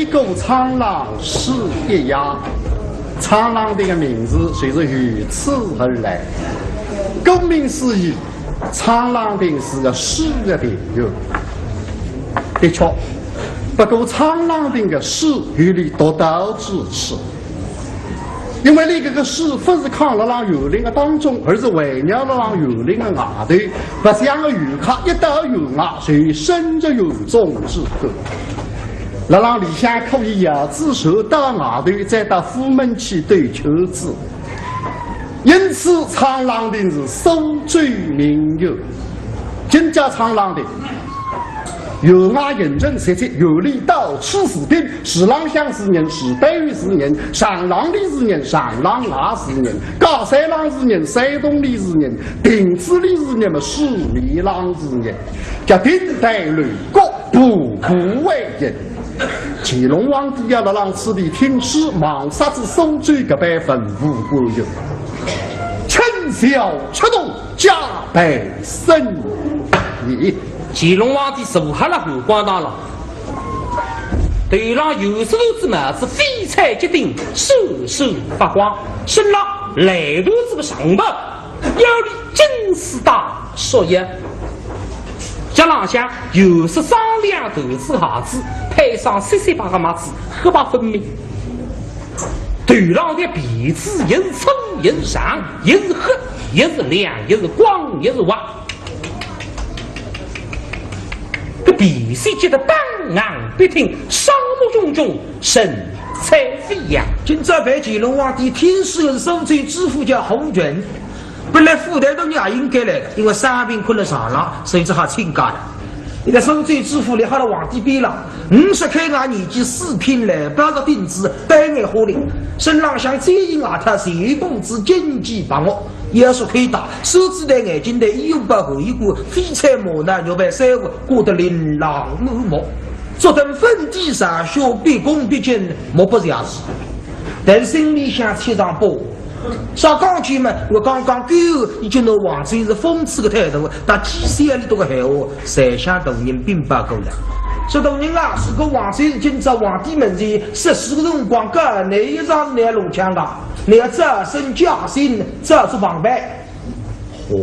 一股苍狼是一压，苍狼这个名字随着如此而来。顾名思义，苍狼定是个诗的朋友。的确，不过苍狼定的诗有里独到之处。因为那个诗不是看了让幽灵的当中，而是围绕了让幽灵的外头，不像个游客一到游外，随身着有中之后。那让里向可以摇子手到外头，再到府门去对球子。因此，苍狼亭是首最名游。今家苍狼亭。有外认证设计有力到处是兵，是郎相是人，是待遇是人，上郎的是人，上郎外是人，高山郎是人，山东的是人，顶子的是人嘛，是里郎是人，叫顶戴吕国步步为人。乾隆皇帝要让此地听诗，忙杀子收罪个百分无过有，趁小出动加倍生意。乾隆皇帝手下了后光大了，对让有石头之马是飞彩结定，手手发光，身上来路子个上报，腰里金丝大说也。这两下又是上两头子孩子，配上7、8个马子，黑白分明。对上的鼻子也是粗也是长，也是黑也是亮，也是光也是滑。这比谁觉得当昂必听，伤目炯炯，神采飞扬。今朝被乾隆皇帝天师的首罪之父叫洪准，本来副台东也应该来的，因为三病困了上了，所以只好请假了。你的首罪之父立好了皇帝边上，50开外年纪4品来，8个钉子，白眼火灵，身上像贼影外头，全部之经济把握。也是可以打，手指的眼睛的一不后一股，飞彩磨难又被三个过得琳琅满目。坐等粉底上学毕恭毕敬，莫不是样子。但心里想贴上包，上钢琴嘛，我刚刚够，已经那王子是讽刺的态度，但几岁里多个闲话，谁想大人并不够了。说大人啊，是个王子今朝皇帝门前14个辰光，个哪一张来龙枪的？你要早生加薪，早出旁白。哦，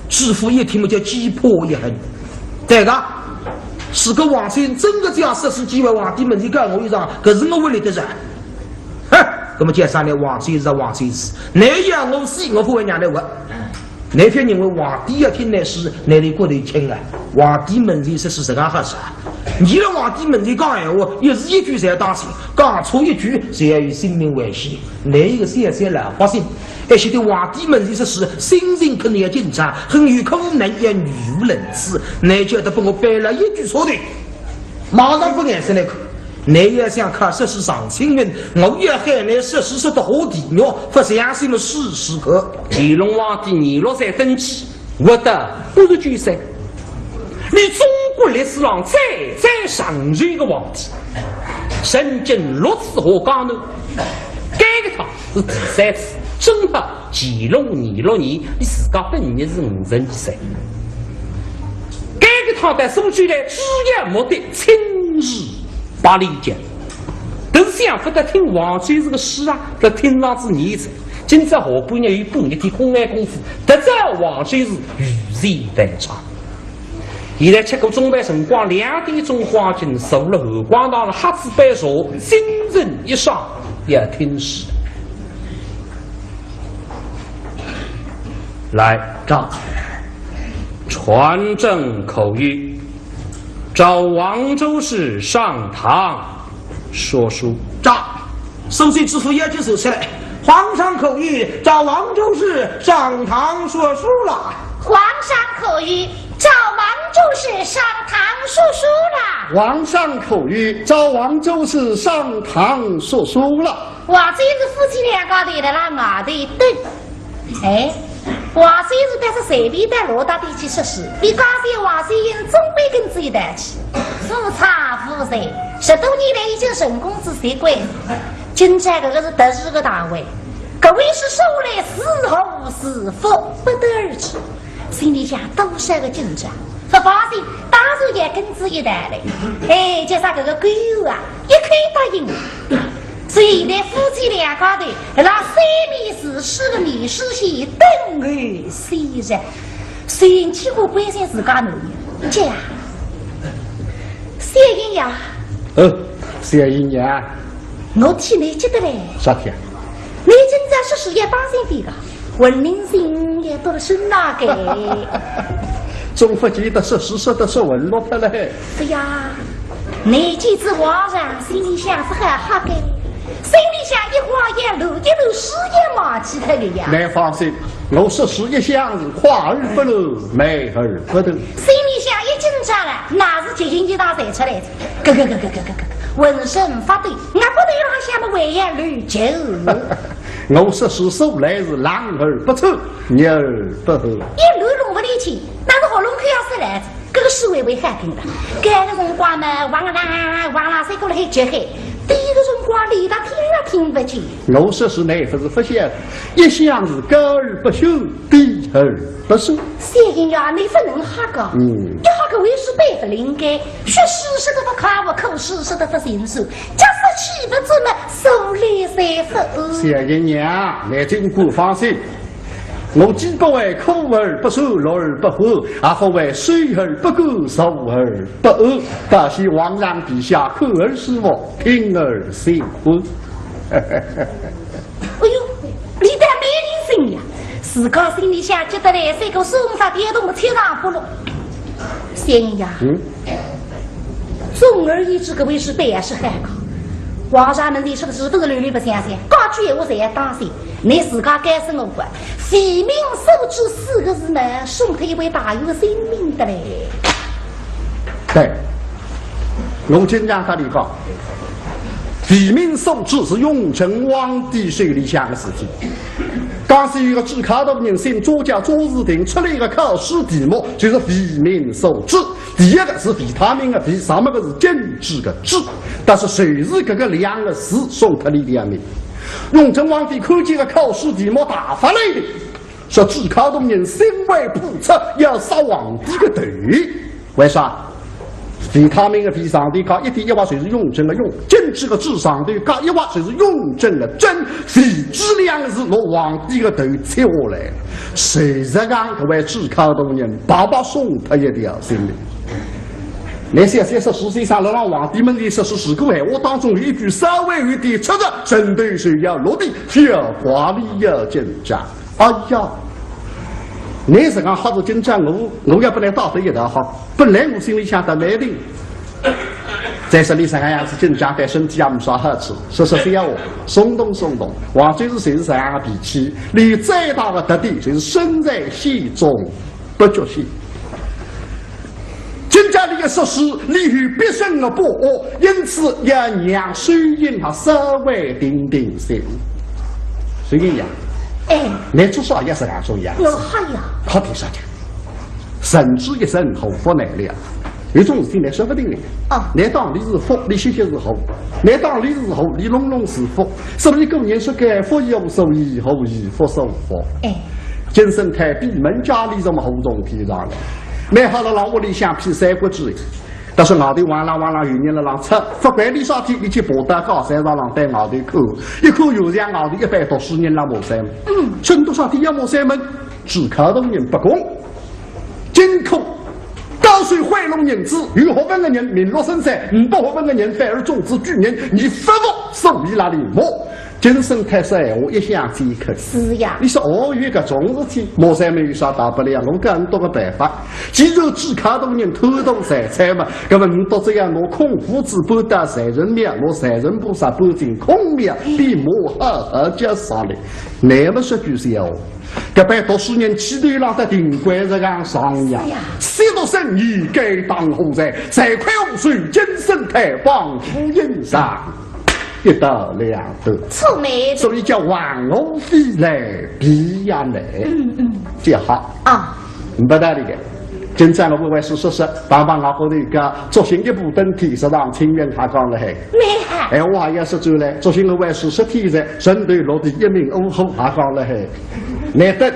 知府一听嘛，就击破一横。这个是个王子真的这样14几位皇帝门前跟我一样，可是我为了的人。哼，那么介绍呢，王子是王子是，哪样我死我不会让你问。那天认为皇帝要听那诗，那里过得轻啊。皇帝门前是这样合适啊。你让皇帝门前讲闲话，也是一句才当心，讲错一句才与性命危险。哪一个先生老百姓，而且对皇帝门前是心情肯定要紧张，很有可能也语无伦次。你觉得被我背了一句错的，马上不眼神来看。你也想看实施上青云，我也喊你实施的好地鸟，不相信了试可。乾隆皇帝年落在登基，我的59岁，你中国历史上再上任一个皇帝，身经6次河江南，改革他是第3次，正好乾隆26年，你自家本年是52岁，改革他的数据呢，主要目的亲日。把理解，但是想不得听王最这个诗啊，在听上子你子，今朝下半日有半日天空安功夫，得这王最是语言代唱。现在吃过中饭辰光2点钟黄金，受了后光堂的黑子白茶，精神一上也听诗。来，照传正口谕。召王州市上堂说书。召首罪之父也就走起来。皇上口谕，召王州市上堂说书了。皇上口谕，召王州市上堂说书了。皇上口谕，召王州市上堂说书了。王这是夫妻2个对的啦，外头一蹲。哎。王先是带着随便带罗大地去实施，比刚才王先生总被跟子一带去，富差富财，10多年来已经成功之谁贵。今朝这个是得势个大位，各位是收来4后4福不得而知，心里想多少个紧张，不放心，当然手也跟子一代嘞。哎，叫啥个狗啊，一口答应。虽然夫妻两家头那3米4个米事线等而虽然，虽然几乎关心自家男人，姐呀，小英呀，小英呀，我替你记得嘞。啥天？你今朝是事业帮身的个，文明心也多了是哪个？总不记得是事实的是文落他嘞。哎呀，你记子皇上心里想是很好的。心里想一花一路，一路事业忘记他的呀。你放心，我是事业相是花而不露，美而不得。心里想一紧张啊，哪是节庆一大赛出来的？咯，浑身发抖，我不得让下么为言绿酒。我是素来是狼而不臭，牛而不吼。一路弄不离去，但是好弄口要死来着，这个是微喊听的。这个辰光嘛，忘了谁过来绝黑。第一个辰光离他听也听不见。我说是乃不是不想，一向是高而不休，低而不收。小英呀，你不能哈个，你哈个为是百不灵该，学诗识得不考不口试识得不行书，假使气不足么，手里三分。小英娘，你尽管放心。我既不为苦而不受，乐而不活，也不为水而不顾，受而不恶。但希皇上陛下口而使我，听而行婚。哎呦，你的美人心呀！自家心里想觉得来这个送法电动的天上不落。小英呀，总而言之，各位是百是汉高。皇上们你说的是不是屡屡不相信？高句我才要当心。你自家该生我管，为民受制4个字呢，送他一位大有性命的嘞。对，我经常和你讲，为民受制是雍正皇帝手里想的事情。刚是一个只考到人心作家朱自定出了一个考试题目，就是为民受制。第一个是维他命的维，上面个是政治的治，但是谁是这个2个字送他的2名？雍正皇帝看见个考试题目大发雷霆，说只考动人心为叵测，要杀皇帝的头。为啥？维他命的维上帝讲1点1画谁是雍正的雍，政治的治上帝讲1画谁是雍正的正，维治2个字落皇帝的头切下来了。谁在讲各位只考动人爸爸送他一条性命？那些34岁上让皇帝们的实施10个闲话当中有一句稍微有点出的，针对谁要落地，要华丽要紧张。哎呀，你是讲好是紧张，我也不能道德一道好。本来我心里想的来定，在这里这样子紧张，对身体也没啥好处。说非要我松动。皇帝是谁是这样的脾气？你最大的特点就是身在戏中不觉戏。今家里的实施利于必胜的不恶，因此要让水印他稍微定心。水印呀，你至少也是俺说一样。我还呀，好听啥讲？神之一生，后福难料。有种事情你说不定的。你当你是福，你歇歇是后；你当你是后，你隆隆是福。所以个人说该福有受益，后以福受福。今生太闭门家里这么厚重提上来。买好了，让屋里想批3国之但是外头往浪有人了浪出，不管你啥天，你去博大高山上浪带外头看，一看有像外头100多10年浪没山门，真多少天要没山门，只考动人不公，金库高水贿赂人子，有学问的人名落深山，不学问的人反而种子巨人，你不服受你那里摸。今生太衰，我一向这一口。是呀，你说哦，有个种事体，莫山没有啥大不了，我更多的办法。既然只考动人偷动财产嘛，那么你到这样拿空胡子搬到财神庙，拿财神菩萨搬进空庙，比莫好叫啥嘞？那么说句实话，这100多10年期头浪的顶官这样上呀，许多生意该当何在？财快无水，今生太帮夫印上。一刀2断，臭美，所以叫万物飞来必然来。这好啊，不得了的。今朝我为是说，帮我后头一个作新一部登体适当清源他讲了嘿。我还要说出来，作新我为是10天在神队落地1名5虎他讲了嘿。难得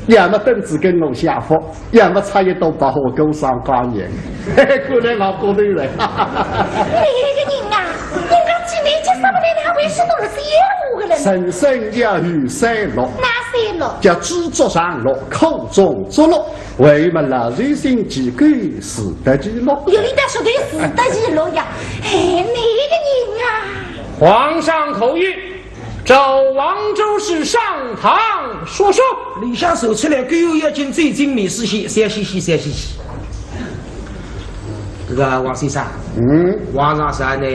要么等子跟我下福，要么差一刀把我勾上官员。嘿嘿，过来老过头了。那个人啊，人家今年就上不来两位是弄了15个人。神圣要与三落，哪三落？叫知足常乐，口中作乐，为么了人心几个是得其乐？有你的说的是得其乐呀！哎，那个人啊，皇上口谕，召王州市上堂说说。李下手出来，狗要进最精美事情，3西。这个王先生，皇上啥呢？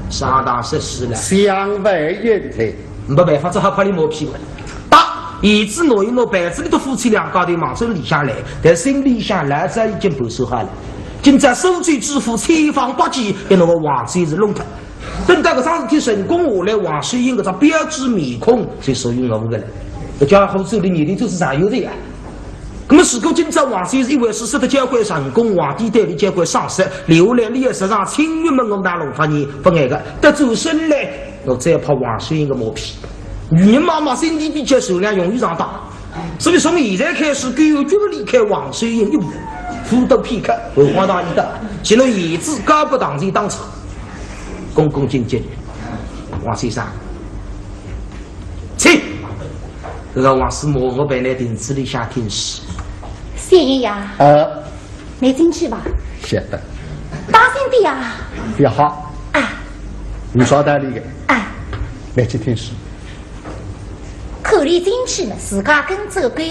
上当实施了，相为言来，没办法，只好靠你磨屁股。以致挪用了白子里的夫妻两家的忙着理下来，但心里想来者已经不收下了。今在收罪之父千方百计给那个王贼子弄他。等到个啥事体成功下来，王水英个张标志面孔就属于我们的了。这家伙走的年龄就是啥有的呀？那么，如果今朝王水是一位是的教会成功，皇帝代理教会上市，留来历史上清源门我大龙发言不爱个，得走身来，我再怕王水英个毛皮。女人妈妈身体比较数量容易上当，所以从现在开始，狗有绝不离开王水英一步，虎斗片刻，后皇大一的，进入野子高不当人当场，恭恭敬敬，王先生，请这个王师母我本来亭子里下听诗，谢爷呀，你进去吧。晓得，大声点啊！也好，你说道理的，来去听诗。口里进去了，自家跟走狗，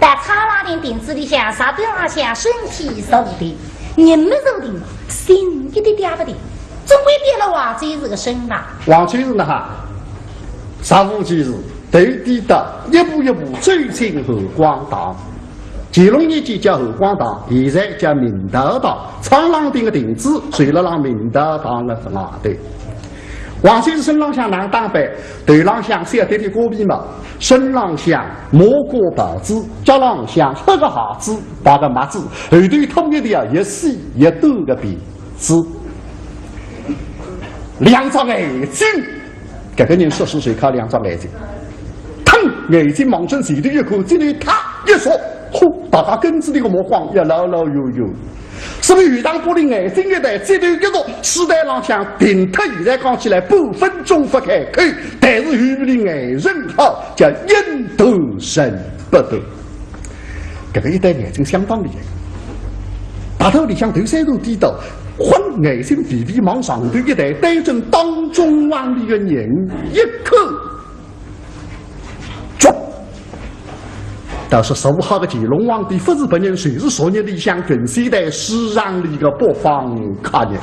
在苍狼的亭子里向，沙堆上向，身体受的，人没受的嘛，心一点点不的，总归变了王贼是个身啦。王贼是呢哈，啥无其事，头低的，一步一步走进后光堂。乾隆年间叫后光堂，现在叫明德堂。苍狼亭的亭子随了让明德堂的外头。王先生身浪向难打扮，头浪向小点的锅皮嘛，身浪向蘑菇白子，脚浪向黑个鞋子，白个袜子，后头统一的一细一短的鼻子，两只眼睛，这个人14岁靠两只眼睛，腾眼睛望准前头一看，这里他一说，呼，大家根子的个魔光也老老悠悠。是不是鱼塘玻璃眼睛一戴，这头一落，时代浪向顶特现在讲起来半分钟不开口，但是鱼的眼神好，叫应头神不得。这个一戴眼睛相当厉害，大头里向头三头低头，昏眼睛皮皮往上头一戴，对准当中湾里的人一口抓。倒是受好的乾隆皇帝不是本人，谁是昨日里向军西代市场里的北方客人，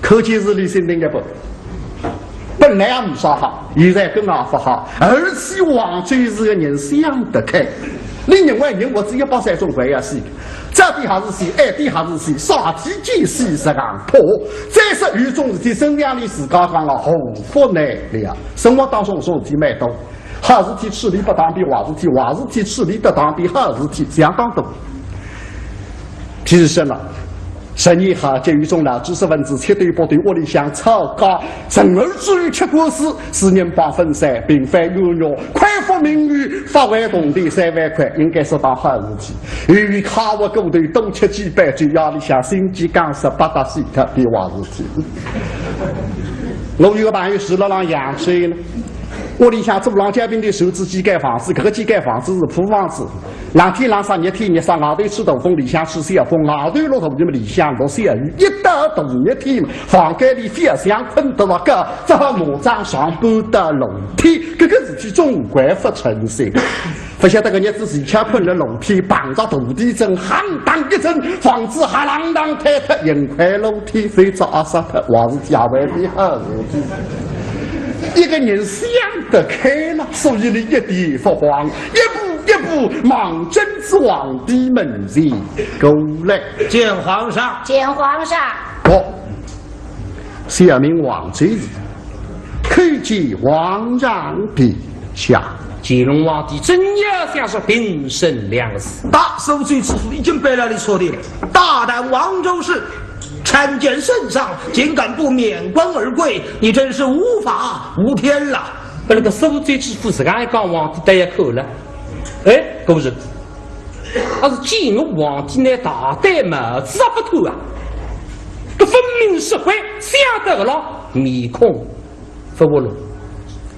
可见是李先生的不。本来也没啥好，现在更加不好，而且王最是个人想得开。你认为人我只130种关系，这点还是死，那点还是死，啥体见死是硬破。再说有种事体，生命里自家讲了，后福难了。生活当中种事体蛮多。好事体处理不当比坏事体，坏事体处理得当比好事体相当多。譬如说了，10年后就有种老知识分子切对部队屋里向吵架，人而至于吃果子，私人帮分散，并非有用，快活名誉，发完铜钿3万块，应该是当好事体。由于卡我狗头多吃几杯，就压里向心肌梗塞8大死特比坏事体。我有个朋友住了让洋水呢。屋里向做浪家兵的手指机盖房子，这个机盖房子是破房子。冷天冷上，热天热上，外头吹大风，里向吹小风，外头落大雨，里向落小雨。一到大热天，房间里非常困得了个，只好马上上搬到楼梯。这个事体总归不成心。不晓得个日子自家困了楼梯，碰着大地震，夯当一震，房子哈啷当坍塌，人块楼梯飞着杀脱，还是家外的好事体。一个人想得开了，所以你一点不慌，一步忙真子皇帝门前过来见皇上，见皇上。下明王贼子，可见皇上陛下。乾隆皇帝真要想说平生良事，大受罪之父已经背了你错的了，大胆王州市。参见圣上，竟敢不免官而归，你真是无法无天了。把那个受罪之父自家还讲皇帝带一口了，哎，故事，那是见我皇帝那大戴帽子不脱啊！这分明是会吓得了面孔发活了。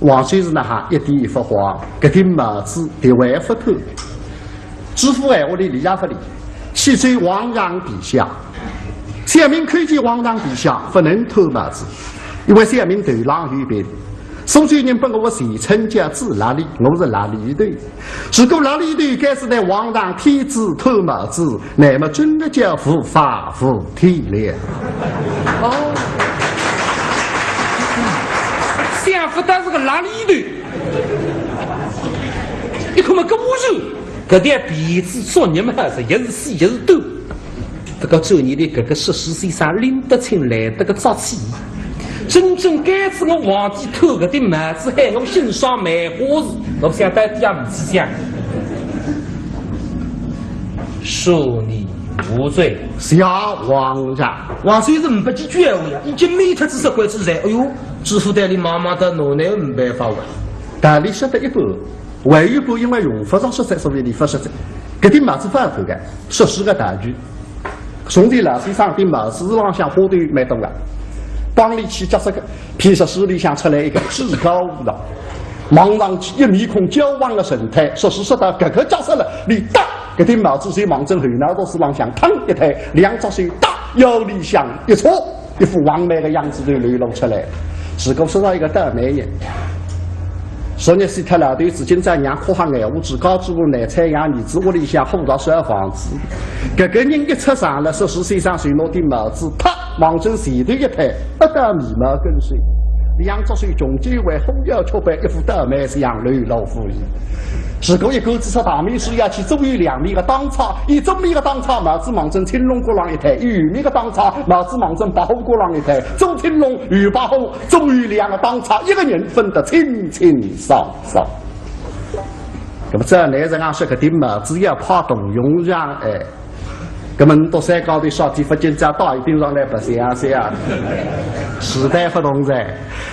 王先生呢哈一点也不慌，这顶帽子的还不脱。知府哎，我的李家不理，启奏皇上陛下，下面看见皇上陛下不能脱帽子，因为下面头狼有病。所以人把我谁称叫子哪里？我是哪里的？如果哪里的该是在皇上天子脱帽子，那么真的叫无法无天了。哦，想不到是个哪里的？你看嘛，个我说，这点鼻子说你们还是一是细一是短。这个做你的这个14岁上拎得清来，这个早起。真正该是我皇帝偷个的帽子，害我心上梅花事，我不想带第二不想。恕你无罪。小皇上，王先生不几句闲话呀，已经没他只是鬼子在。哎呦，知府代理妈妈的脑袋没办法玩。大理晓得一半，还有一半因为用法上实在，所以理不实在。这顶帽子反头的，实施个大局。兄弟老先生顶帽子浪向花都蛮多了。帮里去夹这个皮实书里想出来一个至高无上，望上去一面孔焦黄的神态，说到各个角色了，你大这顶帽子随望正后脑都是浪向腾一抬，两只手大腰里向一戳，一副完美的样子就流露出来。是个说到一个大美人。昨日是他老头子今在娘哭喊爱屋子高之屋奶菜养儿子屋里向护到小房子，这个人一出上了14岁上随落的帽子，啪往正前头一抬，不得眉毛跟随，两只手中间为红腰雀背，一副大美像流露无遗。如果一个只说大面是要去左右两面的当差，以正面的当差帽子往正青龙过浪一抬，右面的当差帽子往正白虎过浪一抬，左青龙右白虎，左右两个当差一个人分得清清爽爽。那么这男人啊说个顶帽子要怕动用上哎。那么到山高头小地不仅再到一定上来不想想，时代不同噻。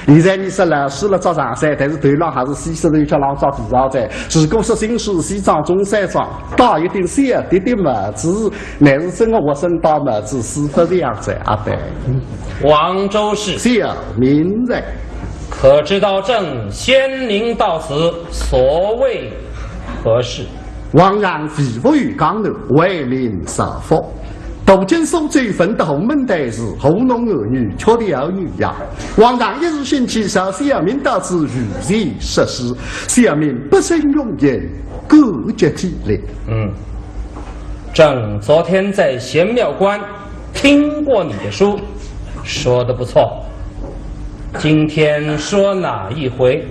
现在你说老师了照上山，但是头上还是西式的叫郎照地上噻。如果是新式西装中山装，到一定小点点帽子，乃是真的我身到帽子是不这样子啊对。王州市小民人，可知道朕先临到此所谓何事？皇上ฝี不于江头，为民设福。途经苏州分得鸿门大事，糊弄儿女，却的儿女呀！皇上一时兴起，召小民到此如期实施，小民不胜容颜，感激涕泪。朕昨天在贤庙关听过你的书，说的不错。今天说哪一回？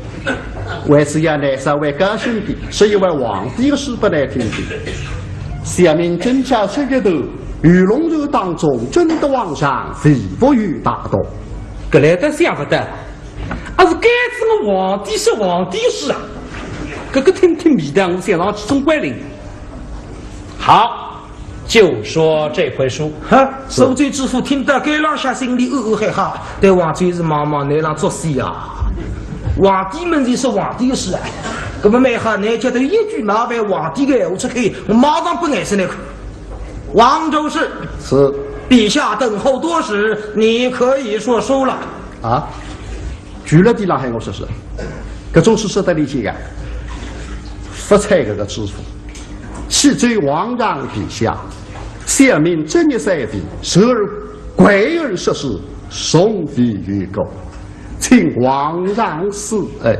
为是要来稍微高兴的，是因为皇帝的事不来听的。小民今朝这个头，鱼龙肉当中，真的皇上ฝี不于大道。格来的想不得，而是该是我皇帝是皇帝事啊！这个听听米的，我想上去总管领。好，就说这回书。哈，苏州知府听到该老下心里害怕，对王最是茫茫那样作戏啊！皇帝们就是皇帝的事啊，那么没好，你觉得一句麻烦皇帝的话出去，我马上不爱生那个。王州市是陛下等候多时，你可以说书了啊。举了地方还我说是，这种是说得理解的。发财这个知府，启奏皇上陛下，下面正日三地，十二贵人设施，送礼于公。请皇上赐恩。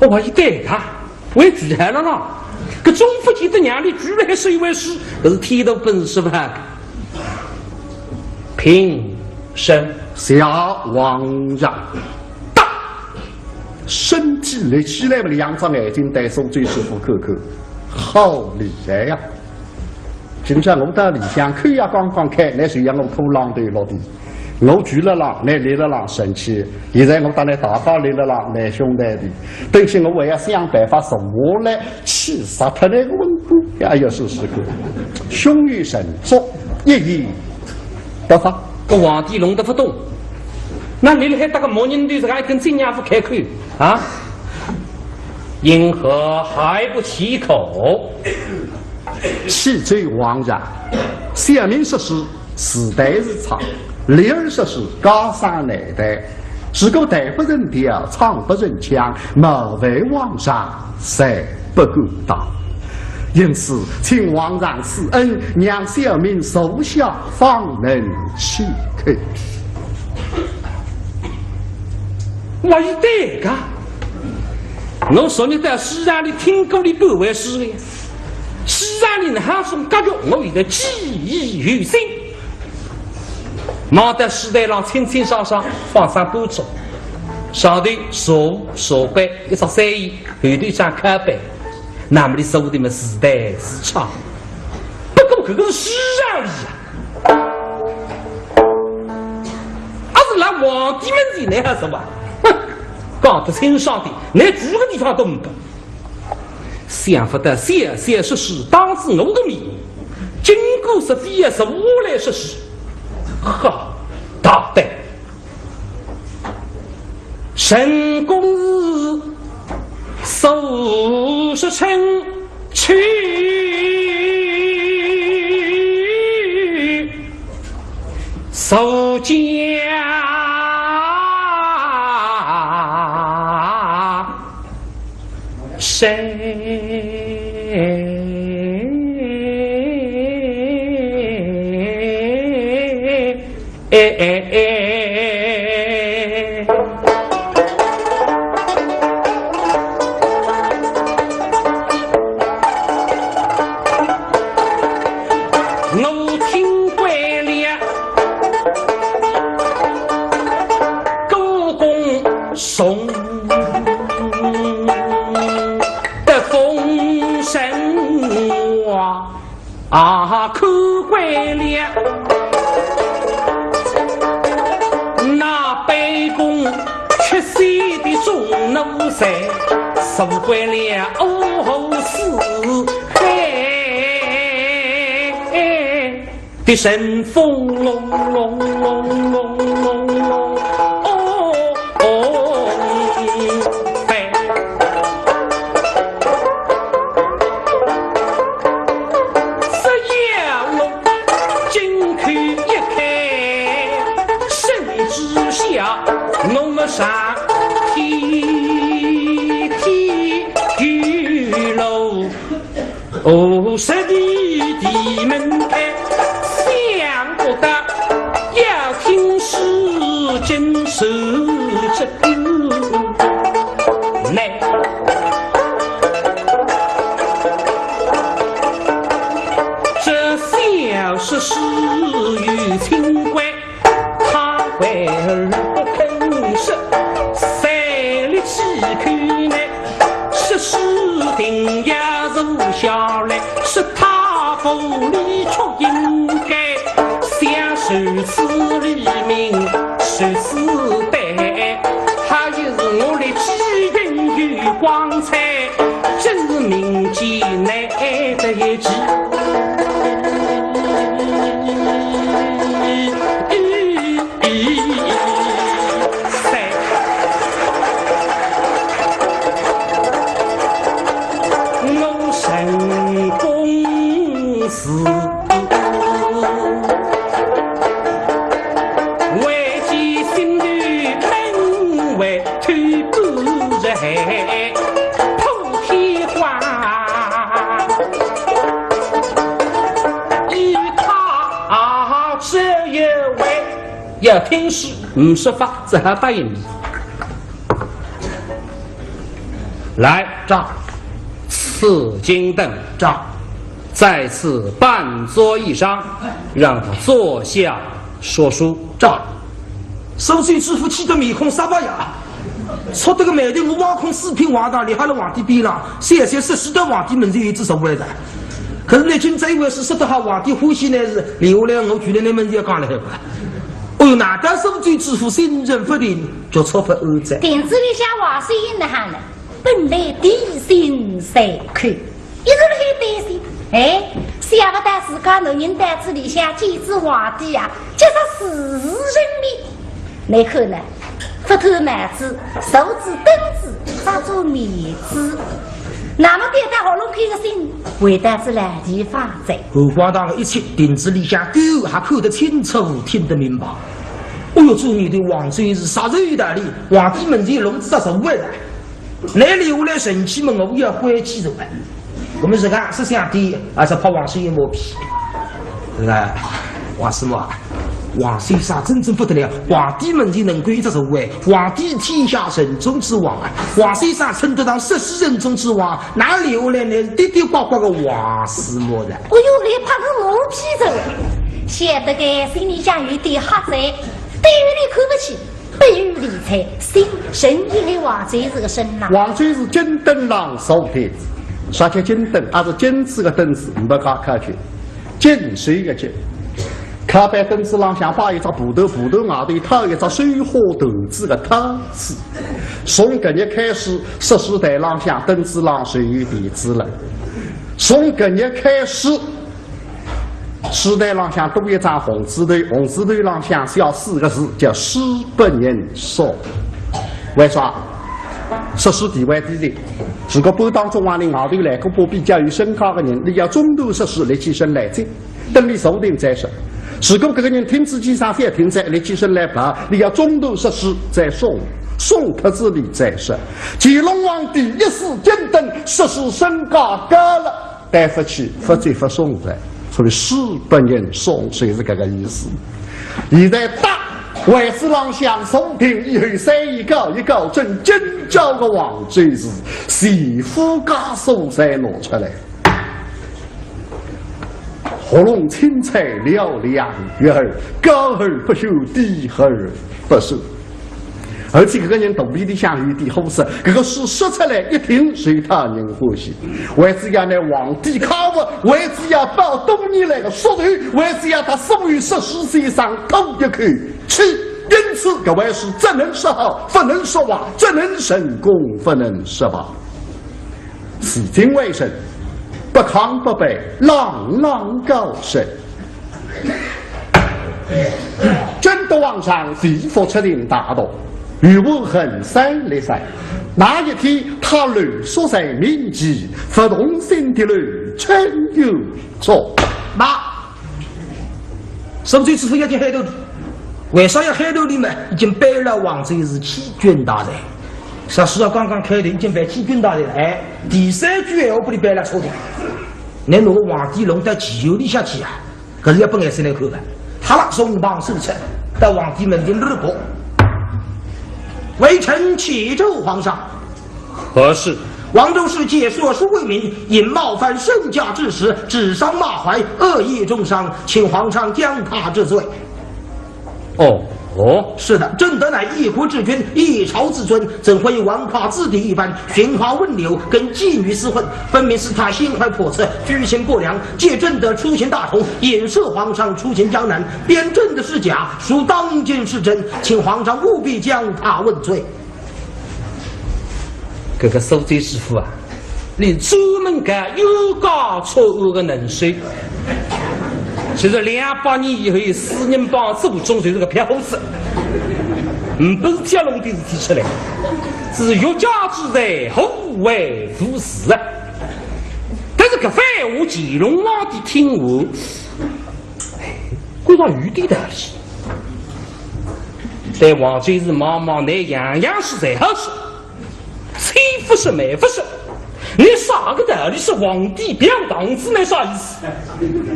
我一对他，我也举来了呢。可中福记的娘里居然还是一位师，可是天都本事吧？平身，小皇上，大身体立起来，两只眼睛带手最师傅看看，好厉害呀！今朝我到里向口也刚刚开，来谁让我拖浪头落地？我举了浪，来立了浪生气。现在我当来大把立了浪，来兄弟的。等下我还要想办法从我来气杀他那个文姑，也要试试看。胸有神足，一言不发。个皇帝弄得不动，那你还打个毛人头，这个跟真娘夫开口啊？因何还不启口？启罪枉然，先民实施时代日常，立儿实施高山来代，只够代不人调，唱不人腔，莫为枉然，谁不公道？因此，请王让施恩，让小民受孝，方能启口。我一对个，我说你在西安里听过的不为是的，西安里还是感觉我的记忆犹新。毛在时代上清清爽爽放上补助，上头手背一张三衣，后头一张靠背，那么的说的么时代是长，不过这个是西安里啊，还是拿皇帝们的那还是吧？讲得清爽的，连这个地方都不懂。想不得写实施当时我的命，经过15来实施，好大胆！神功日收拾成去，守家。我听惯了狗公送的风声话看惯了那北宫缺席的钟楼山，受惯了欧四海的神风隆隆隆隆隆隆嘿，这夜龙金口一开，甚至下我们上天玉楼十里地门开。想不到要听诗真是这来，这小是诗与清官，他为儿不肯说，三里七口呢，是诗定要入下来，是他不理出应该。受此黎明受此代，还有我的机运与光彩，真是民间难得一见。我神公司普天花，与他这一位要听诗不说法，这还答应你。来，长，赐金凳，长，在此半桌一商，让他坐下说书。长，收税支付气得面孔沙巴牙。说这个买的我挖空四品皇大厉害了皇帝边上，谢10的皇帝们就一直受不来的。可是那今这一回是说得好皇帝欢喜呢是留下来我居然那门就讲了吧。哎呦，哪得收罪支付新人不定，就错发安在。亭子里下话水印的喊了，本来地心谁看，一直很担心。哎，想不到自家能人袋子里下几只皇帝啊，就是事事顺利。你看呢？不不偷麦子，手指灯子，抓住米子。那么对待好龙开个心，为的是来地发展。后花堂的一切顶子里向狗还看得清楚，听得明白。哎呦，终于对王孙是杀人于大理，皇帝们这笼子到手外了。那里我来神奇们，我要回去走了。我们是看是想的，还是怕王孙磨皮？哎，王师傅，王孙杀真正不得了，皇帝们就能够一直守卫，皇帝天下人中之王啊！王孙杀称得上14人中之王，哪里有来呢？滴滴呱呱的王师傅的？哎呦，你怕个磨皮走，显得个心里想有点哈在，对于你看不起。不予理睬，心神意的王贼是个神呐。王贼是金灯郎手的，说起金灯，还是金子的灯子，不搞科学，金水的金。刻板灯子郎想把一只布头外头套一只水花头子的套子。从今日开始，14代郎向灯子郎属于弟子了。从今日开始。时代浪向多一张红纸头，红纸头浪向是要4个字，叫死不认错。为啥？14地位低的，如果不当中王的外头来个不比较有身高的人，你要中途14立起身来走，等你锁定再说。如果这个人停止机上再停在立起身来跑，你要中途14再送他这里再说。乾隆皇帝一时金灯14身高高了，带不起，不罪不送的。所以死不认送，所以是这个意思。现在大外事郎向宋廷以后3一个正金交的王罪是媳妇家属才拿出来。活龙青菜嘹亮，月儿高而不朽，低而不朽。而且这个人肚里的像有点好事，这个事说出来一听，随他人欢喜。为只要那皇帝考我，为只要报东年来的说头，为只要他所有14岁上头一口气。因此，各位是只能说好，不能说话；只能成功，不能说罢。此经为神，不亢不卑，朗朗高升。真的皇上地府确定大道。与我横山立山，那一天他乱说在民间，不动心的乱全有错。妈，首罪之父要进海头的，为啥要海头的嘛？已经背了王贼是欺君大人。14号刚刚开头已经被欺君大人了，哎，第3句我不得背了错的。那个皇帝弄到汽油里下去啊，可是要不爱谁来看的？他了松绑手册，到皇帝门前路过。微臣启奏皇上，何事？王州市解说书为民，因冒犯圣驾之时，指伤骂槐，恶意重伤，请皇上将他治罪。是的，朕得乃一国之君，一朝之尊，怎会纨绔子弟一般，寻花问柳，跟妓女厮混？分明是他心怀叵测，居心不良，借朕的出行大同，引射皇上出行江南，编朕的是假，属当今是真，请皇上务必将他问罪。这个受罪师傅啊，你专门干有告错误的能水。其实200年以后，4人帮这部中水是个票子，不是铁笼的事体出来，是欲加之罪，后为无事啊。但是搿番话，乾隆皇帝听话，觉着有点道理。但王罪是茫茫那样样事才好说，欺负是没不是，你啥个道理是皇帝表档次没啥意思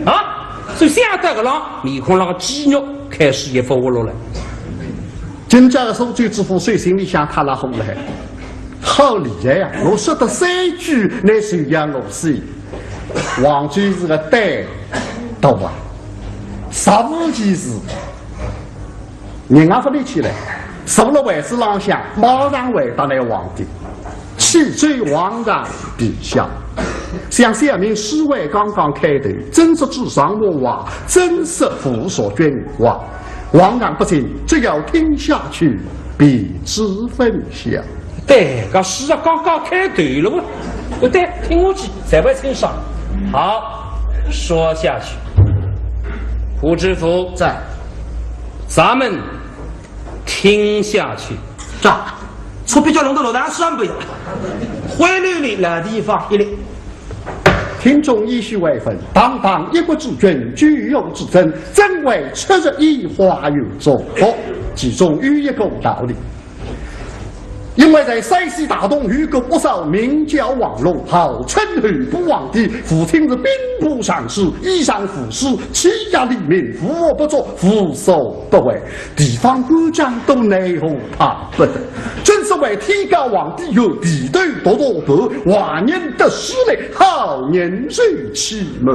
啊？所以想得个人面孔那个肌肉开始也发落来。今朝的受罪之父，谁心里想他那好了？好厉害呀！我说的3句，那是让我死。王罪是个歹毒啊！15件事，人家不立起来，受了位置浪向，马上回答那皇帝，弃罪皇上陛下。像下面诗位刚刚开头，真是智商我话，真是父所君话。皇上不信，只要听下去，必知分晓。对，搿诗啊刚刚开头了不？不对，听我去，才会清爽。好，说下去。胡知府在，咱们听下去。这出比较弄到老大3倍，回来的那地方一类。听众以许为分，堂堂一国之君，具有之争，怎为出日以花有作何？其中有一个道理。因为在山西大同有个不少名叫王龙，号称吕布皇帝，父亲是兵部尚书，衣裳服饰，欺压黎民，扶我不做，俯首不为，地方官长都内讧他不得，正是为提高皇帝有地对多多伯，晚年得势力，好年瑞气谋。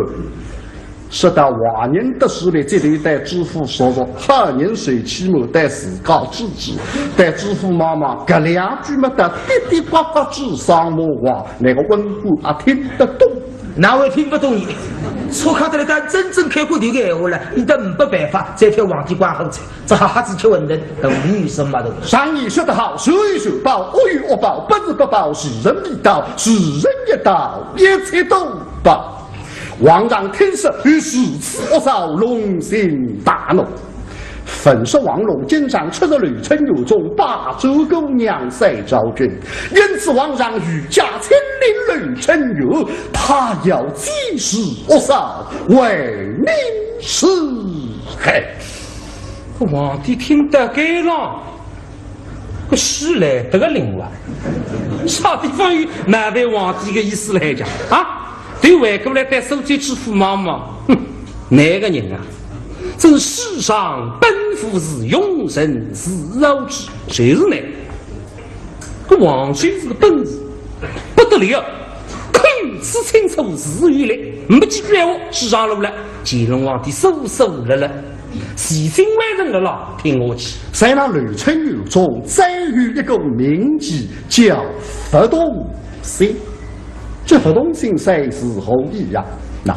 说到晚年的势力，这里带知府说说好年水气谋带自告自知，带知府妈妈隔2句没得滴滴呱呱智商魔话，那个文官啊听得懂，哪位听不懂你？错看到了但真正开过头的闲话了，你都没办法再替皇帝挂后菜，这哈子去问人，都女生嘛都。上意说得好，手与手报，恶与恶报，不是不报，是人必报，是人一道，一切都报。王让听说，于是此恶少，龙心大怒。粉饰王龙经常出入吕城有众，把周公娘赛昭君，因此王让御驾亲临吕城游，他要击使恶少，为民是害。皇帝听得该了，个事来得个灵了，啥地方有南北皇帝的意思来讲啊？对外国来带手机支付妈妈，哼，那个人啊，这世上本乎是永生自扰之，谁是那个王孙是个本事不得了，口齿清楚，字语来，没几句话是上路了，乾隆皇帝手了，细心为人了啦，听我去。在那吕城有中，再有一个名妓叫佛东星。这佛东星谁是何意呀？那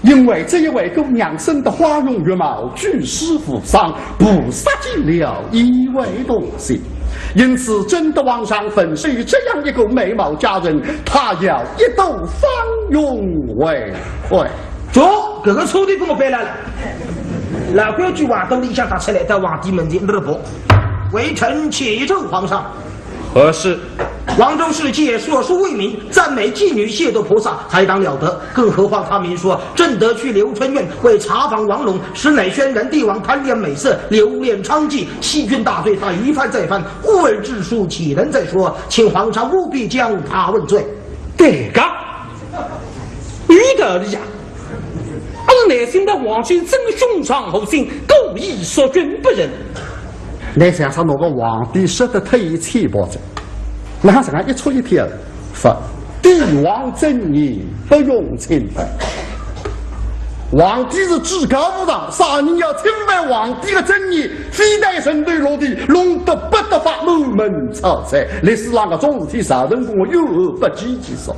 因为这一位姑娘生得花容月貌，具师府上，不杀尽了一位东星，因此征得皇上粉饰这样一个美貌佳人，他要一斗方用为会。走，这个臭地给我背来了。老规矩话都理想打出来，到皇帝门前勒伯，微臣启奏皇上。何事？王中世界所书为民，赞美妓女亵渎菩萨，才当了得。更何况他明说，正得去留春院为查访王龙，实乃宣然帝王贪恋美色，留恋娼妓，欺君大罪，他一犯再犯，故而治书岂能再说？请皇上务必将他问罪。对个，有道理呀。而内心的皇军真凶残后心，故意说君不仁。来想想那个皇帝说的特意气薄着，那这样一出一天，说帝王正义不容侵犯。皇帝是至高无上，啥人要侵犯皇帝的正义，非但神对落地，弄得不得法，谋门草菜。历史上的种事体，啥人跟我有恶不计其数。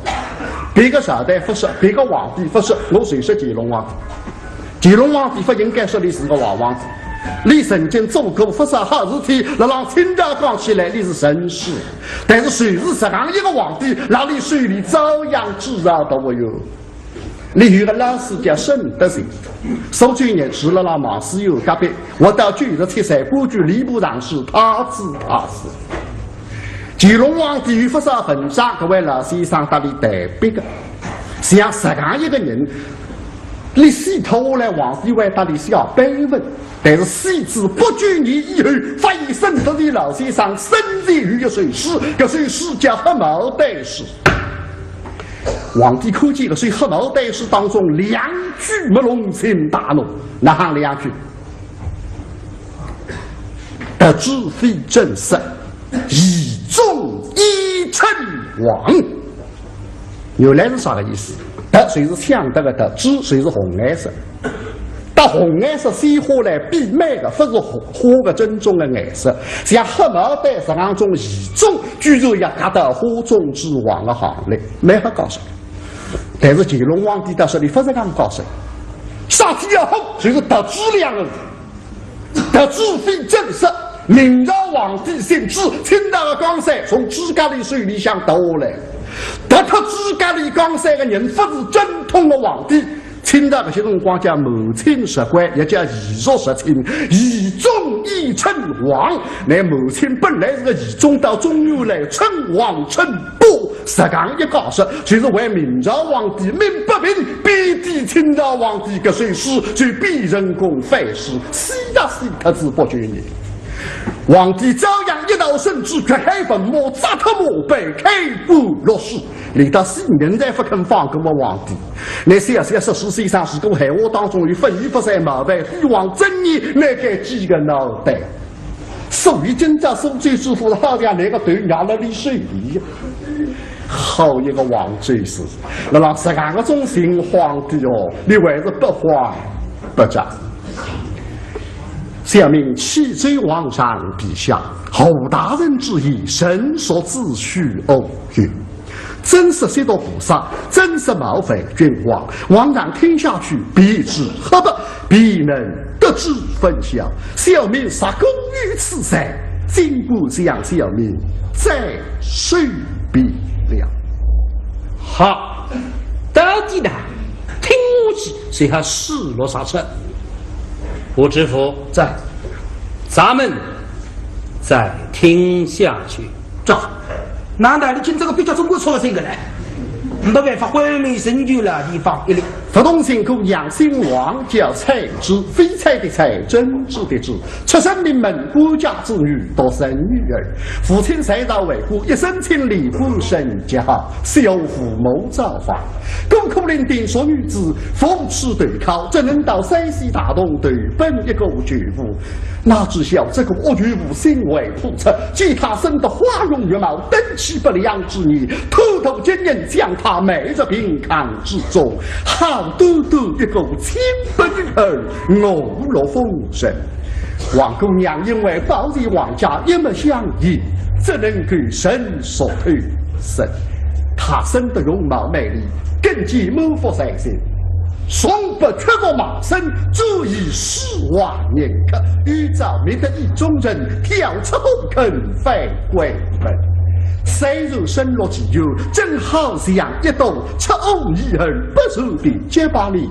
别个朝代不说，别个皇帝不说，我谁说乾隆皇帝？乾隆皇帝不应该说你是个坏皇帝。你曾经做过不少好事体，那让清朝讲起来你是神事，但是谁是这样一个皇帝，那你水里照样至少都没有。你有个老师叫沈德行，19年去了那马师友隔壁，我到97岁过去礼部长事，他知他是。乾隆皇帝有不少文章，各位老先生打理特别的，像这样一个人。你洗头来，皇帝为他的是要碑文，但是戏子不拘泥以后，发现圣德的老先生深在于一首诗，这首诗叫《黑毛带诗》。皇帝看见了这《黑毛带诗》当中2句没龙心大怒，哪行2句？得知非正色，以众一称王。原来是啥个意思？得谁是相得的得，知谁是红颜色。到红颜色鲜花来比美的，不是花的真正的颜色。像黑毛带实际中以众居然要达到花中之王的行列，没法高兴。但是乾隆皇帝到这里不是这样高兴，上天要后就是得知2个字，得知非正色。明朝皇帝姓支，清朝的江山从支家里水里向夺来。得他支家里江山的人，不是正统的皇帝，清朝搿些辰光叫谋亲十官，也叫遗属十亲，遗中亦称王。那谋亲本来是个遗中，到中原来称王称伯，实讲一讲实，就是为明朝皇帝明不明，逼抵清朝皇帝搿水师，就逼人工废师，死呀死他子不绝你。皇帝照样一道圣旨，掘开坟墓，砸他墓碑，开棺落尸。连到4年才不肯放过我皇帝。那14岁以上是个闲话当中有分一不三毛病，帝王真义那该几个脑袋。所以今朝受罪之父好像那个对娘了里水里。好一个王罪是，那让12个忠心皇帝哦，你还是不还不斩。下面启奏皇上陛下，侯大人之意，神所自诩偶遇。真是些多菩萨，真是冒犯君王。皇上听下去，必知何不，必能得知分晓。小民杀功于此山，经过这样小民，再谁必了？好，到底呢？听我去，随他失落刹车。吴知府在，咱们再听下去。走，难道你听这个比较中国错这个呢？没办法，昏迷神剧了，地方一里。不动心口养心王叫才智，非才的才，真挚的挚。出身名门，国家之女，多生女儿。父亲赛道为国，一生千里孤身家，孝父谋造化。孤苦伶仃说女子，扶持对靠，怎能到山西大同对本一个绝户？哪知晓这个恶绝户心为叵测，见他生得花容月貌，登其不良之女，偷偷奸人将他埋入贫糠之中。好端端一个清白女儿，误落风声。王姑娘因为保持王家一脉相依，怎能够神所推身？她生得容貌美丽，更见谋福三心。双不缺个马身，足以10万年客。欲造明的意中人，跳出后坑非归门。虽然身落其忧，正好像一朵出欧一而不熟的结巴梨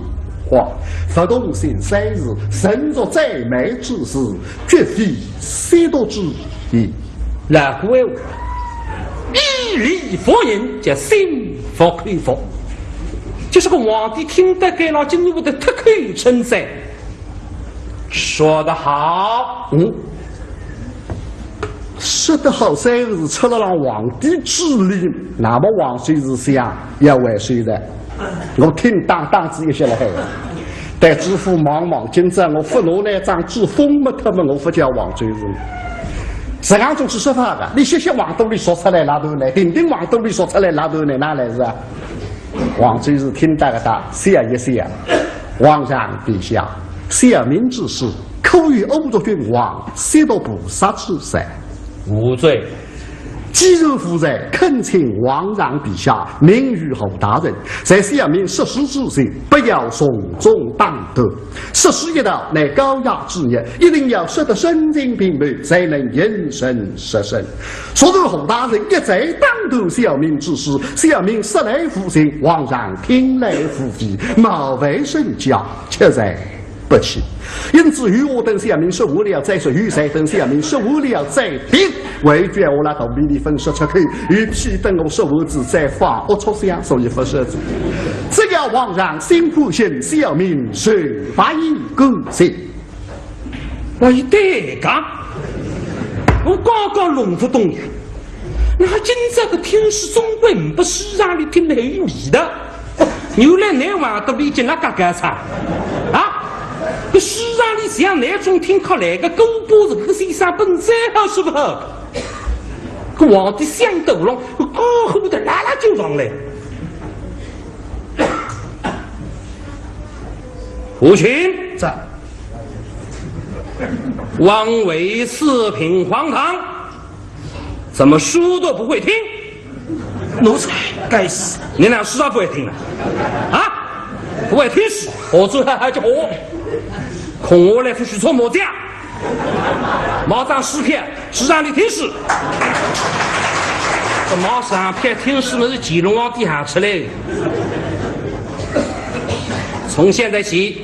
花。不动心3日，神作再美之事，绝非3多之意。来各位，以理服人，叫心服口服。就是个皇帝听得给了今日的特口称赞，说得好。说得好，3日出了让皇帝之力，那么王谁是想要为谁的？我听当子一些了，但知府忙忙今朝我不拿那张纸封没他们，我不叫王罪人。实际就是说法的，你歇歇往兜里说出来哪头来？顶顶往兜里说出来哪头来？哪来是啊？王罪是听大个大，想一想，皇上陛下，小民之事，可与欧族君王涉到菩萨之身。无罪。既然夫人恳请皇上陛下明谕侯大人，在小民实施之时，不要从中当得。实施一道乃高雅之业，一定要说得身经平美，才能引申实身。所以侯大人一再当头小民之事，小民实来服行，皇上听来服fi，冒为圣教，却在不起。因此与我等小民说无了再说，与谁等小民说无了再评。为觉我那头比你分说出去，与其等我说无字再发恶出相，所以不说字。只要皇上心不信，小民谁发一个信？我一对讲，我刚刚弄不懂呀。那今这个天使总归不是让你听得有你的。原来那晚都比进那个干啥啊？不是让你像那种听靠来个狗脖子个身上本再好是不好？个皇帝想斗了，个过后的拉拉就上来。父亲在，王维四品荒唐，怎么书都不会听？奴才该死！你俩书都不会听了啊？不会听书，我做还叫我。孔我来复许错莫这样，毛张诗篇是让你听诗。这毛上篇听诗那是乾隆皇帝喊出来的。从现在起，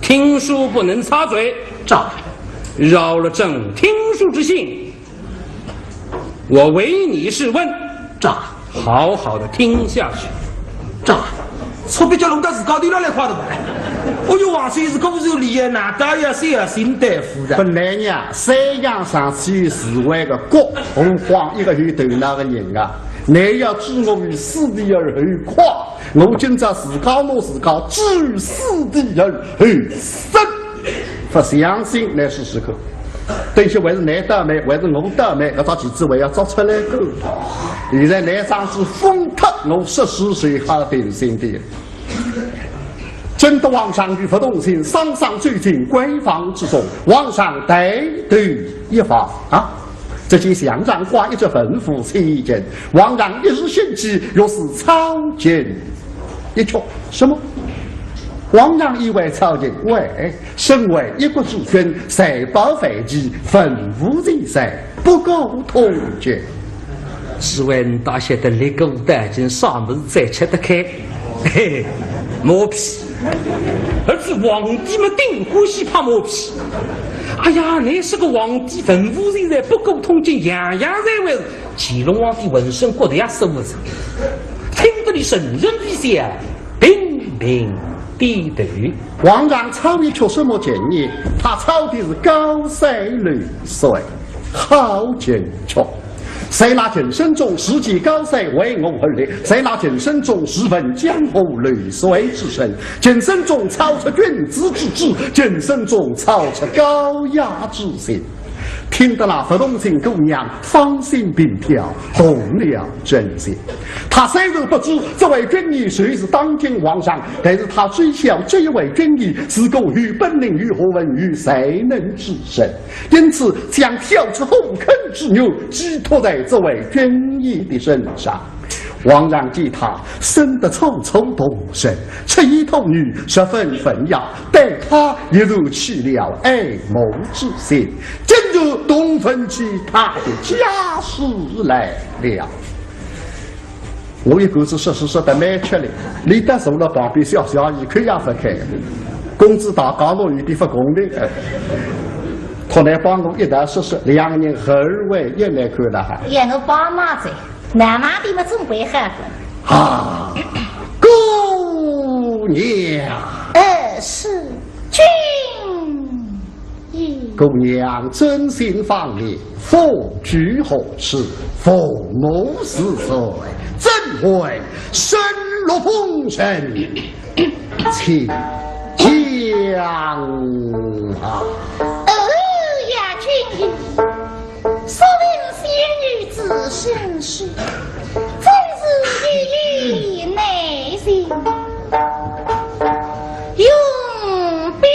听书不能插嘴，长，扰了朕听书之兴。我唯你是问，长，好好的听下去。长，错别叫龙家自搞对了来夸的吧？我有王孙是公主里的，哪大呀谁啊心大夫人？本来呢，山阳上去是为个国，何况一个有头脑的人啊！你要置我于死地而后夸，我今朝自告我自告，置于死地而后生，不相信来试试看。等些还是你倒霉，还是我倒霉，要找几次还要找出来个。现在来上是封特我14岁好定心的。征得皇上与不动心，上上最近闺房之中，皇上得对一方啊！这些乡长挂一只吩咐期间，皇上一时兴起，又是操剑一曲。什么？皇上以为朝廷喂，身为一国之君，谁保废疾，吩咐在谁，不够统决。只为你大些的立功带进上门再吃得开，嘿嘿，磨皮。而是皇帝们定欢喜怕磨皮。哎呀，你是个皇帝，吩咐现在不够通经，样样在为乾隆皇帝浑身觉得也受不着，听得你神人比下，频频低头。皇上草拟出什么建议？他抄的是高塞绿水，好简确。谁拿晋升中世纪高塞为我而立？谁拿晋升中十分江湖绿水之身？晋升中操出君子之志，晋升中操出高雅之心。听得那不动心姑娘芳心并跳，动了真心。他虽然不知这位君女谁是当今皇上，但是他追晓这一位君女自古与本领与学问与谁能制胜，因此将跳出后坑之牛寄托在这位君女的身上。皇上见他生得匆匆动身，赤衣童女十分愤雅，待他一如起了爱慕之心，今日东分起他的家事来了。我一个子说的蛮吃力，李德坐了旁边笑笑，一看也不开。公子大高楼有点不公平，他来帮我一道说，两人合为一来看了哈。也我帮忙在。南妈的嘛，总归还啊，姑娘，是君意。姑娘真心放烈，奉举何事？父母死岁，怎会身落风尘？请讲啊！呀，君意。所闻仙女子身世，终是寓意内心，永别。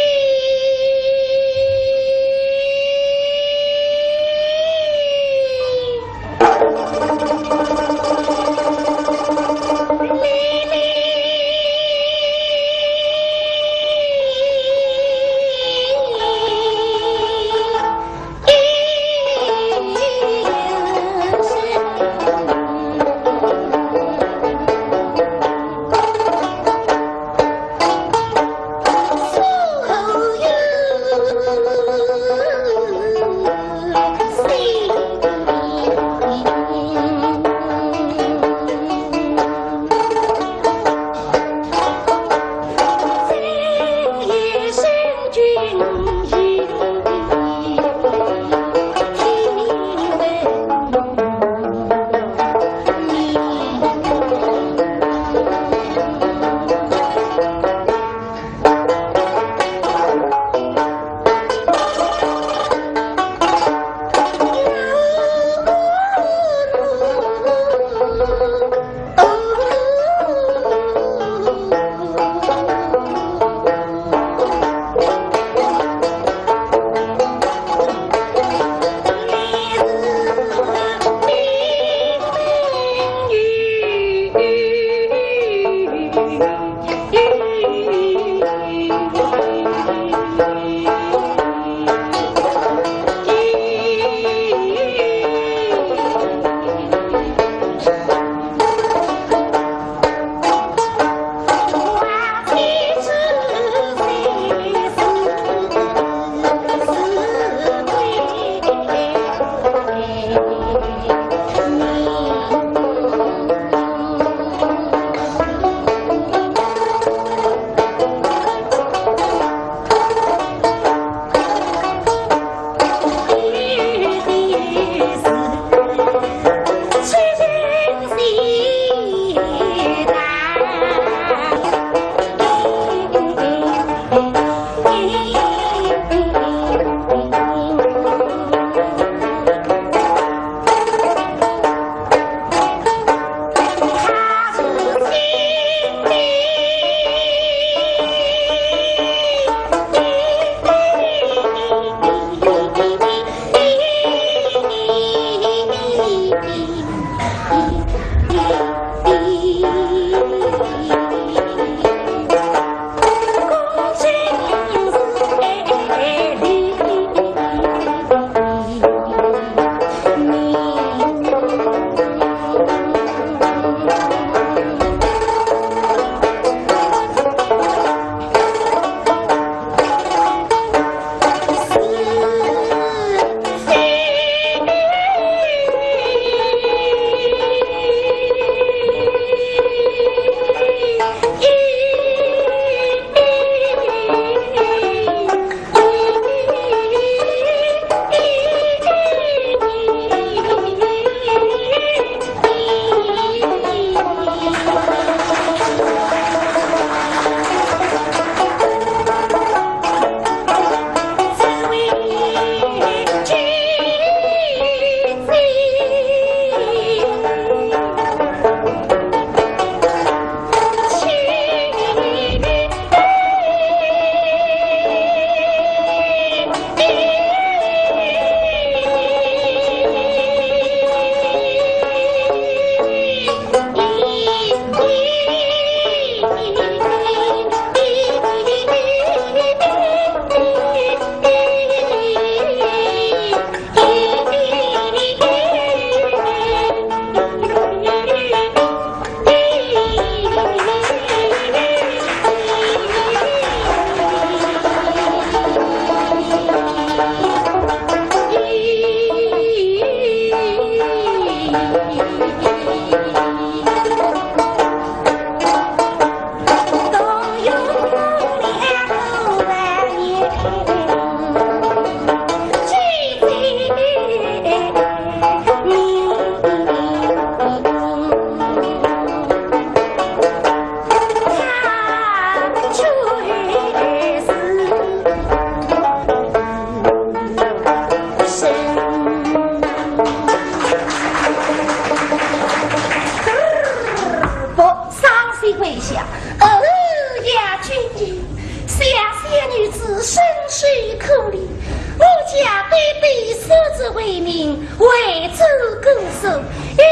为民，为主固守，月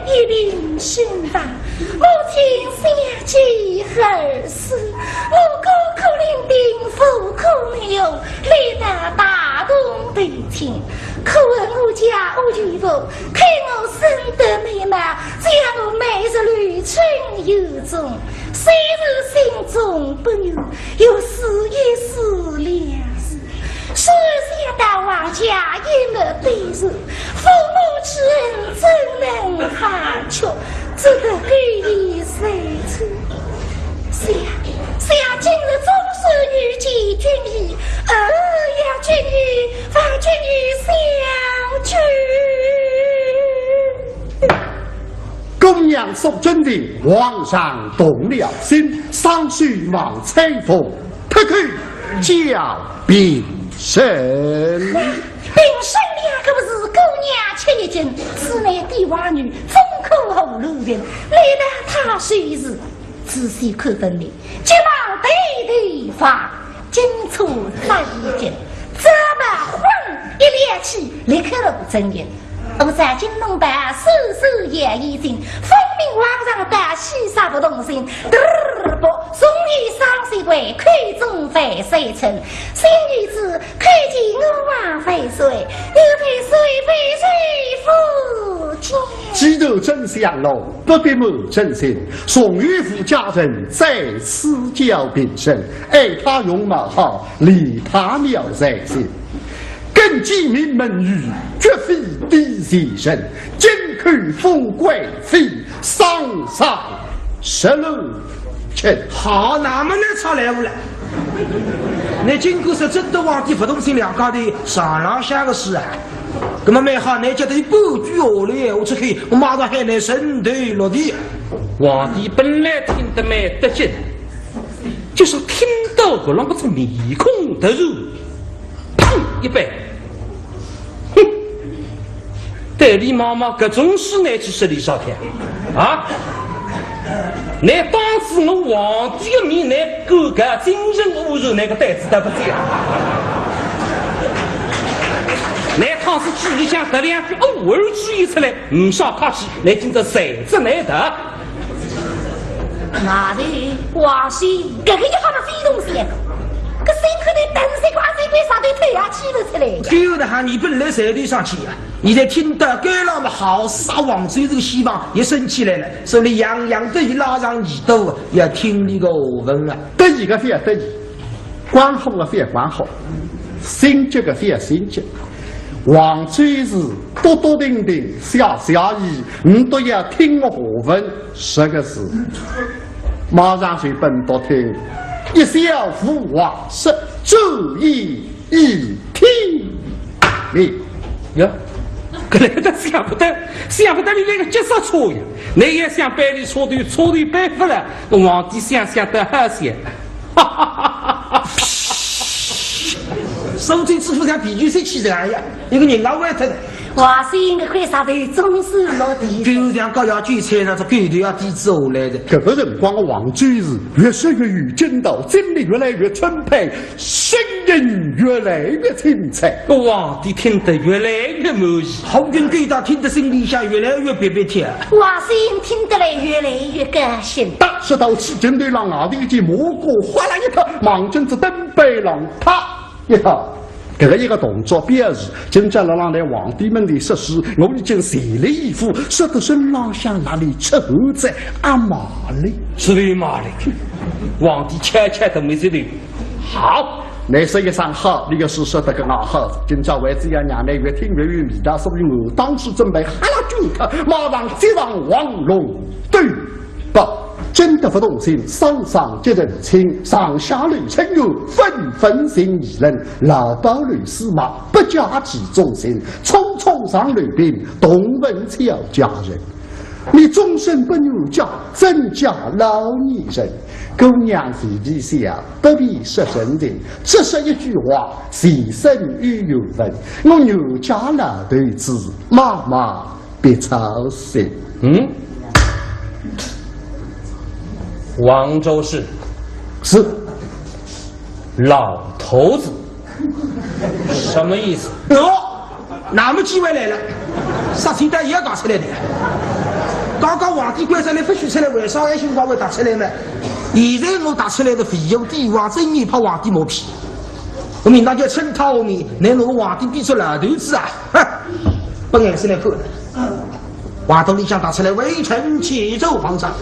一并殉葬。母亲想起儿时，我哥苦伶仃，父苦牛，累得大动悲情。可问我家我举父，看我生得美貌，将我每日绿春有踪。虽是心中不由，有时也是两时。说想到王家也没对手，父母之恩怎能含缺？只得给予谁处？想今日终是遇见君意，要君意，发君意相聚。公娘受真的，皇上动了心，尚需望采风，特去叫丙生。丙生两个不是姑娘吃一惊，此乃帝王女，封口后路人，来得他虽是仔细看分明，急忙对发，惊出他一惊，这么魂一连起，立刻露真言。我在京东办手手也已经，分明皇上的西沙不动心，不终于上水鬼，亏中费水城，新女子看见我王费水，又被水父亲。既得真相喽，不必冒真心。宋玉府家人再次叫丙生，爱他容貌好，理他妙在心。更记名门语，绝非低级人，今看富贵妃，上16千。好，那么来吵来无了。你经过是真的皇帝不动心两家的上郎下个事啊，那么蛮好，你觉得不拘我嘞，我出去，我马上喊你身头落地。皇帝本来听得蛮得劲，就是听到个啷个种面孔突然，砰一摆。对李妈妈搿种事呢，去实力少天啊！你当时我皇帝的面，你够搿精神侮辱那个呆子得不对啊！你当时嘴里向搿两句偶尔之意出来，唔少客气，你今朝谁之难得？那里皇上搿个一好的非东西。个心口的灯水挂水杯上头推下起不出来。丢的哈，你本来谁对上去啊？你在听到该那么好杀王追这个希望也升起来了，所以洋洋得意拉上耳朵，要听你个闻啊。得意个非要得意，管好个非要管好，心急个非要心急。王追是多多定定，小意，你都要听我何问10个字，马上就奔到听。一小父王是注意一听你哟，搿来得想不得你那个急刹车呀！你也想百里车队白发了，皇帝想得好些，哈哈哈哈！手中支付像比举赛起来呀，一个人老外头的。皇上的块啥头总是落地，就像高要聚餐那这狗头要抵制下来的。这个辰光的王追是越说越有劲道，精力越来越充沛，声音越来越清脆。皇帝听得越来越满意，红军给他听得心里下越来越别别贴。皇上听得来越来越高兴。大石头起针对让外头一记蘑菇哗啦一拍，忙君子登背浪啪一拍。这个一个动作表示，今朝了让来皇帝们的设施，我已经全力以赴，说得身浪向哪里吃猴子阿玛里，是的妈的，皇帝悄悄的没这里。好，你说一声好，你个是说得个俺好。今朝为这样让你越听越有味道，所以我当时准备哈拉军客，马上接上王龙对吧？真的不动心，上接人情，上下旅程友，纷纷行议论，老道吕司马不加其忠心，匆匆上旅兵，动问俏家人。你终身不牛家，怎教老女人？姑娘提提下，不必说真的，只说一句话，其身与有分。我牛家老头子，妈妈别操心。王州市是老头子，什么意思？那么机会来了，杀青单也要搞出来的。刚刚皇帝官上来不许出来，为啥爱情光会打出来呢？现在我打出来的费用帝王真意怕皇帝磨皮，我明当就趁他后面，能弄个皇帝逼出老头子啊！哼，不眼是来看的。话筒里想打出来，微臣启奏皇上，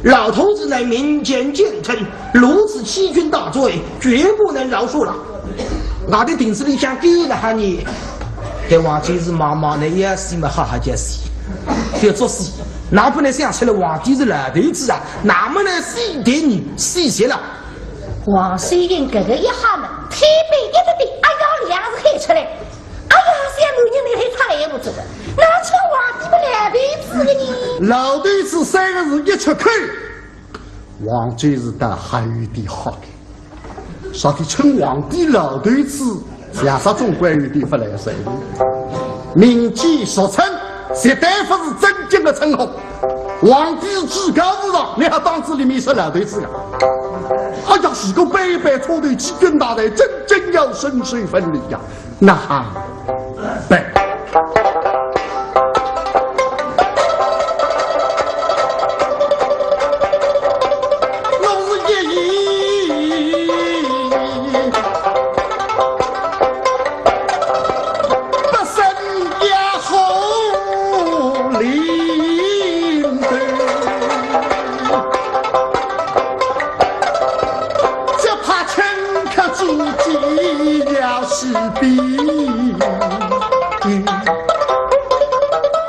老头子乃民间奸臣，如此欺君大罪，绝不能饶恕了。我的顶子里想给了哈你，给皇帝是妈妈的也是么哈哈解释，别做事。哪不能想出来皇帝是老头子啊？哪么能谁对你谁谁了？王水云哥哥一下门，天北一直的，哎呀，两是喊出来，哎呀，像女人来还差来不走的，哪像皇帝们老头子的呢？老头子三个字一出口，皇帝是的还有点好看，啥的称皇帝老头子，像啥种关于的不来谁？民间俗称。绝对不是真正的称呼，皇帝至高无上，你还当这里面是老头子啊？哎呀，是个白白错的几根大的，真正要深水分离呀！那还白。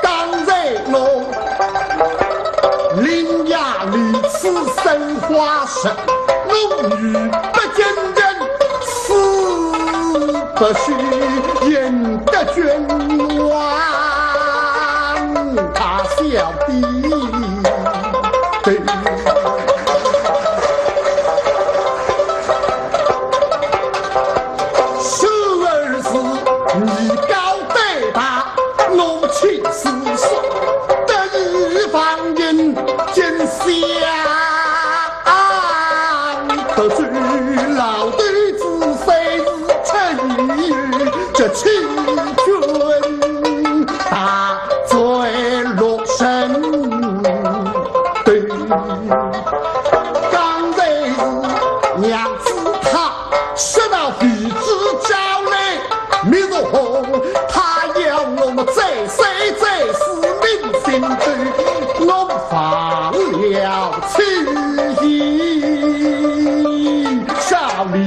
刚才我伶牙俐齿生花石，我语不惊人，死不许引得君王他小弟。可是老头子虽是称誉这欺君大罪落身，对，刚才是娘子她说到鼻子招来，没说他要我们再生再死命心对，我放了气少理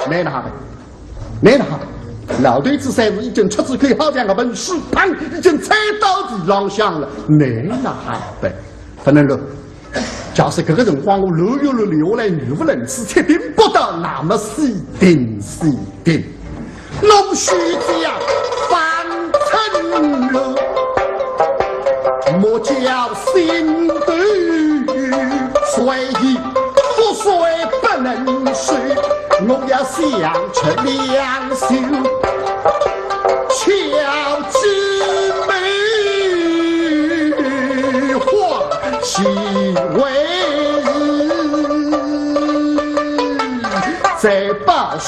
没那的，没那的。老头子三日已经出自口，好像个本事，砰，已经踩到地上响了。没那的，不能了。假使这个人光我路有路流来，语无伦次，确定不到那么细定细定。弄虚假反称了，莫叫心对，所以覆水不能水，我要想出良修，巧之美化其为在报身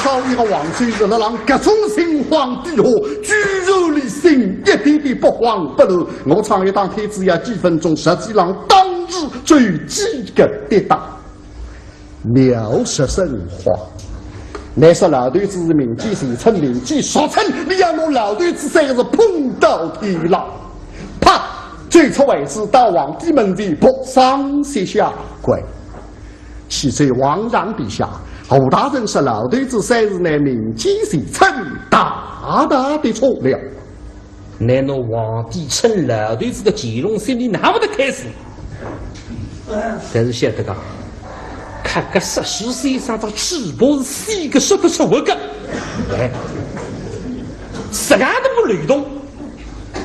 好一个王孙子，让各种新皇帝和居柔立心，一点点不慌不乱。我唱一当太子要几分钟，实际上当日最几个跌倒，妙舌生花。那是老头子民间谁称民间所称，你要弄老头子三个字碰到天了，啪！最初为止到皇帝门前扑上卸下跪，其在王让陛下。侯大人是老头子三日内民间谁称大大的错了。难道皇帝称老头子的乾隆心里那么的开心？但是晓得讲，看个14岁上到起步是4个说不出我个，哎，实干都不雷动。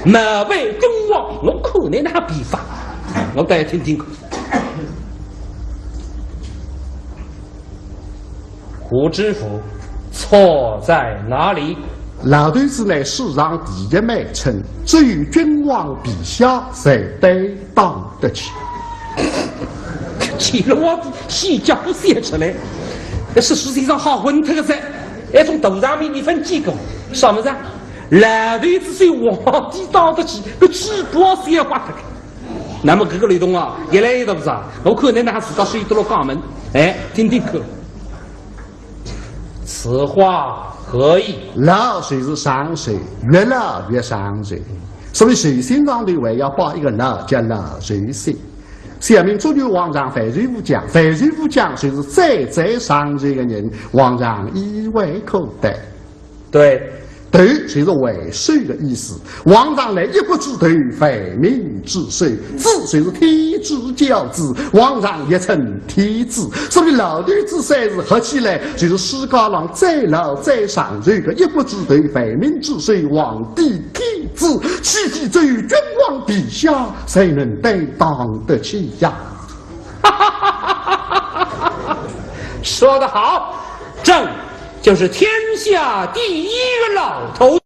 马为君王，我可能那比法，我大家听听看。胡知府错在哪里？老头子乃世上第一美称，只有君王陛下才得当得起。去了我的洗脚写出来，那是世界上好混特个噻。那从头上面你分几个？什么子？来头之水皇帝当得起，个纸包是要挂的。那么这个雷动啊，一来一都不是啊。我可能还自个水到了肛门，哎，听听看。此话何意？老水是伤水，越老越伤水。所以水性上的为要把一个老叫老水性。下面足球王上范瑞武讲，范瑞武讲谁是最伤水的人，王上以为可得。对。对，谁是为水的意思？王上来一国之头，废民治水；子谁是天之骄子，王上也称天子。所以老头子三是合起来，就是世界上最老最上水的一国之头，废民治水，皇帝天子，其体只有君王陛下才能担当得起呀！说得好，朕就是天下第一个老头。